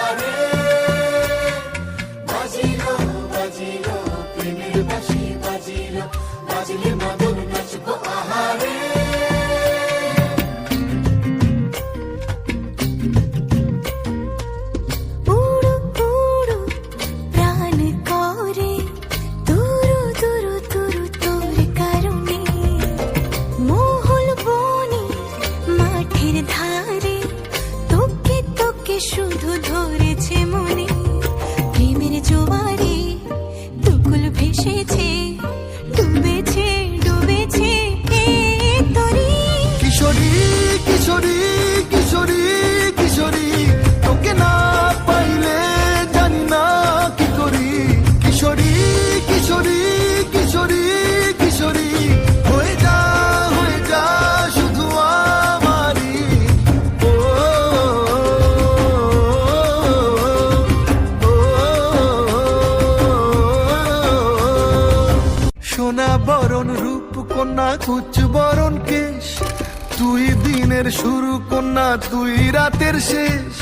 আহারে, বাজিলো বাজিলো প্রেমের বাঁশি, বাজিলো বাজলে মদন নাচবো আহারে। উড়ু উড়ু প্রাণ করে তুরু তুরু তুরু তোর কারণে, মহল বনে মাঠের ধারে তোকে তোকে শুধু ধরেছে মনে। প্রেমের জোয়ারে দুকুল ভেসেছে, ডুবেছে ডুবেছে এ তরি। কিশোরী কিশোরী কিশোরী কিশোরী, তোকে না পাইলে জানি না কি করি। কিশোরী কিশোরী কিশোরী কিশোরী, হয়ে যা শুধু আমারই। ও, সোনা বরণ রূপ কন্যা, কুচ বরণ কেশ, তুই দিনের শুরু কন্যা, তুই রাতের শেষ।